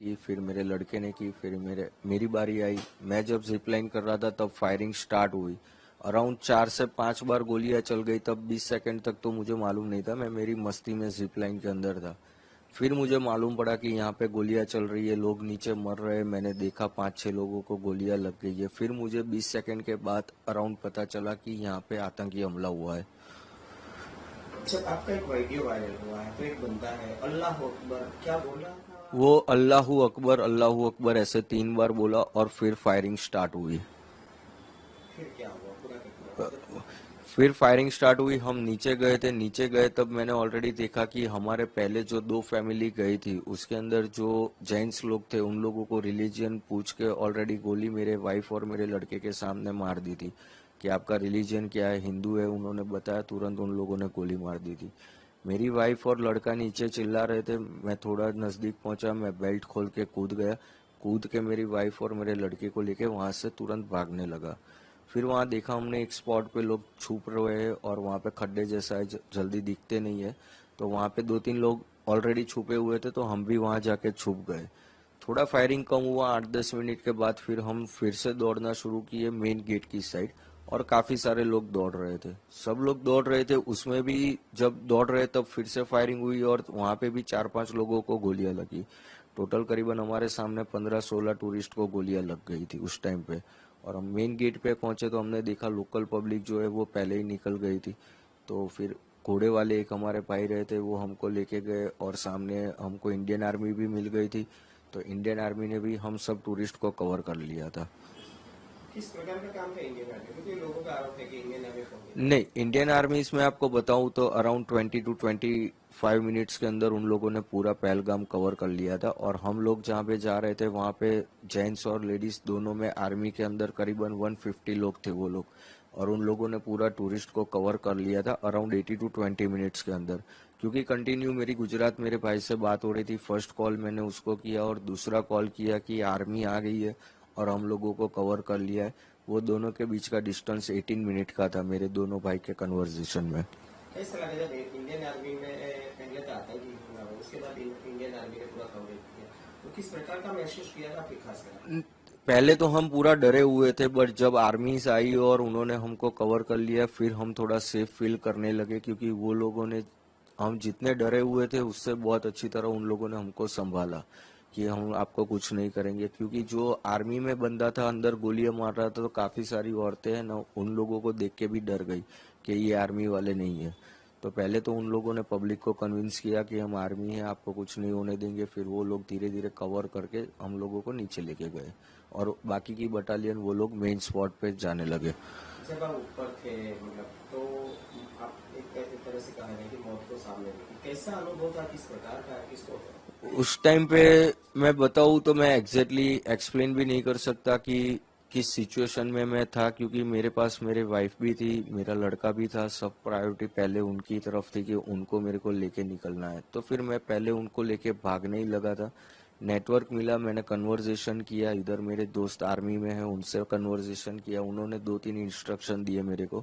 की, फिर मेरे लड़के ने की, फिर मेरी बारी आई। मैं जब जिप लाइन कर रहा था तब फायरिंग स्टार्ट हुई। अराउंड 4 से 5 बार गोलियां चल गई। तब 20 सेकंड तक तो मुझे मालूम नहीं था, मैं मेरी मस्ती में जिप लाइन के अंदर था। फिर मुझे मालूम पड़ा कि यहाँ पे गोलियां चल रही है, लोग नीचे मर रहे हैं। मैंने देखा 5-6 लोगों को गोलियां लग गई है। फिर मुझे 20 सेकंड के बाद अराउंड पता चला कि यहाँ पे आतंकी हमला हुआ है। जब आपका एक वीडियो वायरल हुआ है तो एक बंदा है अल्लाह अकबर क्या बोल रहा वो था? अल्लाहू अकबर ऐसे 3 बार बोला और फिर फायरिंग स्टार्ट हुई। फिर क्या हुआ पूरा का पूरा मतलब? फिर फायरिंग स्टार्ट हुई, हम नीचे गए थे। नीचे गए तब मैंने ऑलरेडी देखा कि हमारे पहले जो 2 फैमिली गई थी उसके अंदर जो जेंट्स लोग थे उन लोगों को रिलीजियन पूछ के ऑलरेडी गोली मेरे वाइफ और मेरे लड़के के सामने मार दी थी कि आपका रिलीजियन क्या है, हिंदू है। उन्होंने बताया, तुरंत उन लोगों ने गोली मार दी थी। मेरी वाइफ और लड़का नीचे चिल्ला रहे थे। मैं थोड़ा नजदीक पहुंचा, मैं बेल्ट खोल के कूद गया। कूद के मेरी वाइफ और मेरे लड़के को लेके वहां से तुरंत भागने लगा। फिर वहां देखा हमने एक स्पॉट पे लोग छुप रहे हैं और वहां पे खड्डे जैसा है, जल्दी दिखते नहीं है। तो वहां पे 2-3 लोग ऑलरेडी छुपे हुए थे, तो हम भी वहां जाके छुप गए। थोड़ा फायरिंग कम हुआ। 8-10 मिनट के बाद फिर हम फिर से दौड़ना शुरू किए मेन गेट की साइड। और काफी सारे लोग दौड़ रहे थे, सब लोग दौड़ रहे थे। उसमें भी जब दौड़ रहे तब फिर से फायरिंग हुई और वहां पे भी 4-5 लोगों को गोलियां लगी। टोटल करीबन हमारे सामने 15-16 टूरिस्ट को गोलियां लग गई थी उस टाइम पे। और हम मेन गेट पे पहुंचे तो हमने देखा लोकल पब्लिक जो है वो पहले ही निकल गई थी। तो फिर घोड़े वाले एक हमारे भाई रहे थे, वो हमको लेके गए और सामने हमको इंडियन आर्मी भी मिल गई थी। तो इंडियन आर्मी ने भी हम सब टूरिस्ट को कवर कर लिया था। किस प्रकार का काम था इंडियन आर्मी? क्योंकि लोगों का आरोप है कि इंडियन आर्मी फोन नहीं, इंडियन आर्मी इसमें आपको बताऊं तो अराउंड 20 to 25 मिनट्स के अंदर उन लोगों ने पूरा पहलगाम कवर कर लिया था। और हम लोग जहाँ पे जा रहे थे वहाँ पे जेंट्स और लेडीज दोनों में आर्मी के अंदर करीबन 150 लोग थे वो लोग। और उन लोगों ने पूरा टूरिस्ट को कवर कर लिया था अराउंड 80 to 20 मिनट्स के अंदर। क्योंकि कंटिन्यू मेरी गुजरात मेरे भाई से बात हो रही थी। फर्स्ट कॉल मैंने उसको किया और दूसरा कॉल किया कि आर्मी आ गई है और हम लोगों को कवर कर लिया है। वो दोनों के बीच का डिस्टेंस 18 मिनट का था मेरे दोनों भाई के कन्वर्जेशन में। कैसा लगा जब इंडियन आर्मी में पहले तो आतंकी हमला हुआ, उसके बाद इंडियन आर्मी ने पूरा कवरेज किया, तो किस प्रकार का महसूस किया था आपके खासकर आपने? पहले तो हम पूरा डरे हुए थे, बट जब आर्मी आई और उन्होंने हमको कवर कर लिया फिर हम थोड़ा सेफ फील करने लगे। क्योंकि वो लोगों ने, हम जितने डरे हुए थे उससे बहुत अच्छी तरह उन लोगों ने हमको संभाला कि हम आपको कुछ नहीं करेंगे। क्योंकि जो आर्मी में बंदा था अंदर गोलियां मार रहा था तो काफी सारी औरतें हैं ना, उन लोगों को देख के भी डर गई कि ये आर्मी वाले नहीं है। तो पहले तो उन लोगों ने पब्लिक को कन्विंस किया कि हम आर्मी है, आपको कुछ नहीं होने देंगे। फिर वो लोग धीरे धीरे कवर करके हम लोगों को नीचे लेके गए और बाकी की बटालियन वो लोग मेन स्पॉट पे जाने लगे। जब आप ऊपर थे मतलब तो आप एक तरह से कहा है कि मौत को सामने देखी, कैसा अनुभव था, किस प्रकार का किसको? उस टाइम पे मैं बताऊं तो मैं एग्जैक्टली एक्सप्लेन भी नहीं कर सकता कि किस सिचुएशन में मैं था। क्योंकि मेरे पास मेरे वाइफ भी थी, मेरा लड़का भी था। सब प्रायोरिटी पहले उनकी तरफ थी कि उनको मेरे को लेके निकलना है। तो फिर मैं पहले उनको लेके भागने ही लगा था। नेटवर्क मिला, मैंने कन्वर्जेशन किया। इधर मेरे दोस्त आर्मी में है, उनसे कन्वर्जेशन किया। उन्होंने 2-3 इंस्ट्रक्शन दिए मेरे को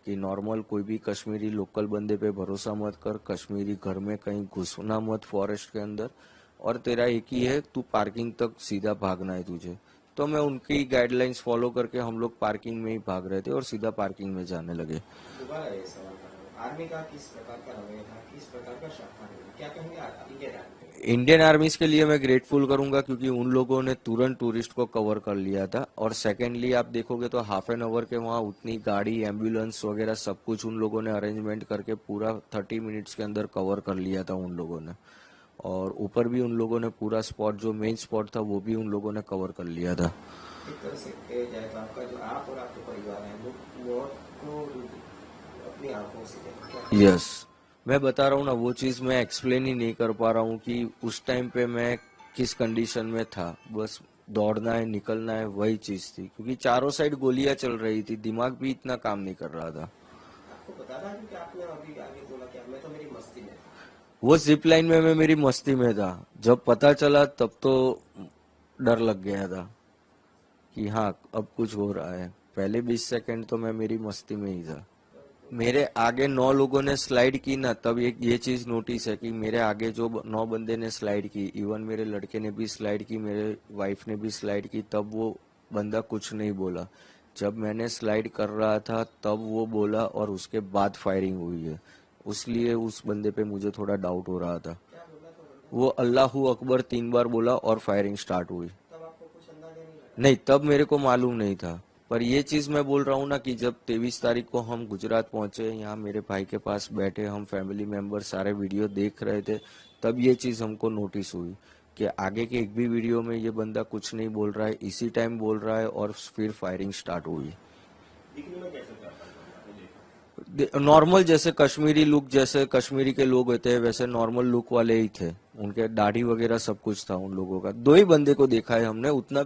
कि नॉर्मल कोई भी कश्मीरी लोकल बंदे पे भरोसा मत कर, कश्मीरी घर में कहीं घुसना मत फॉरेस्ट के अंदर। और तेरा एक ही है, तू पार्किंग तक सीधा भागना है तुझे। तो मैं उनकी गाइडलाइंस फॉलो करके हम लोग पार्किंग में ही भाग रहे थे और सीधा पार्किंग में जाने लगे। दोबारा ये सवाल कर रहा हूँ, आर्मी का किस प्रकार का रवैया था, किस प्रकार का शाखा था, क्या कहेंगे इंडियन आर्मी के लिए? इंडियन आर्मीज के लिए मैं ग्रेटफुल करूंगा क्योंकि उन लोगों ने तुरंत टूरिस्ट को कवर कर लिया था। और सेकेंडली आप देखोगे तो हाफ एन आवर के वहाँ उतनी गाड़ी एम्बुलेंस वगैरह सब कुछ उन लोगों ने अरेंजमेंट करके पूरा 30 मिनट्स के अंदर कवर कर लिया था उन लोगों ने। और ऊपर भी उन लोगों ने पूरा स्पॉट जो मेन स्पॉट था वो भी उन लोगों ने कवर कर लिया था। एक तरह से कहा जाए तो आपका जो आप और आपके परिवार है वो मौत को अपनी आंखों से देखा, क्या कहेंगे? यस, मैं बता रहा हूँ ना, वो चीज मैं एक्सप्लेन ही नहीं कर पा रहा हूँ कि उस टाइम पे मैं किस कंडीशन में था। बस दौड़ना है, निकलना है, वही चीज थी। क्योंकि चारों साइड गोलियां चल रही थी, दिमाग भी इतना काम नहीं कर रहा था। आपको पता था कि आपने अभी आगे बोला कि मैं तो मेरी मस्ती में था? वो जिप लाइन में मैं मेरी मस्ती में था। जब पता चला तब तो डर लग गया था कि हाँ अब कुछ हो रहा है। पहले 20 सेकंड तो मैं मेरी मस्ती में ही था। मेरे आगे 9 लोगों ने स्लाइड की ना, तब एक ये चीज नोटिस है कि मेरे आगे जो 9 बंदे ने स्लाइड की, इवन मेरे लड़के ने भी स्लाइड की, मेरे वाइफ ने भी स्लाइड की, तब वो बंदा कुछ नहीं बोला। जब मैंने स्लाइड कर रहा था तब वो बोला और उसके बाद फायरिंग हुई है। उसलिए उस बंदे पे मुझे थोड़ा डाउट हो रहा था। क्या बोला था बंदा? वो अल्लाहू अकबर 3 बार बोला और फायरिंग स्टार्ट हुई। तब आपको कुछ अंदाजा नहीं लगा? नहीं, तब मेरे को मालूम नहीं था। पर ये चीज मैं बोल रहा हूँ ना कि जब 23 तारीख को हम गुजरात पहुंचे, यहाँ मेरे भाई के पास बैठे, हम फैमिली मेंबर सारे वीडियो देख रहे थे, तब ये चीज हमको नोटिस हुई कि आगे के एक भी वीडियो में ये बंदा कुछ नहीं बोल रहा है, इसी टाइम बोल रहा है और फिर फायरिंग स्टार्ट हुई। दिखने में कैसे करता था आपने देखा? नॉर्मल जैसे कश्मीरी लुक, जैसे कश्मीरी के लोग होते हैं वैसे नॉर्मल लुक वाले ही थे। उनके दाढ़ी वगैरह सब कुछ था उन लोगों का। 2 ही बंदे को देखा है हमने, उतना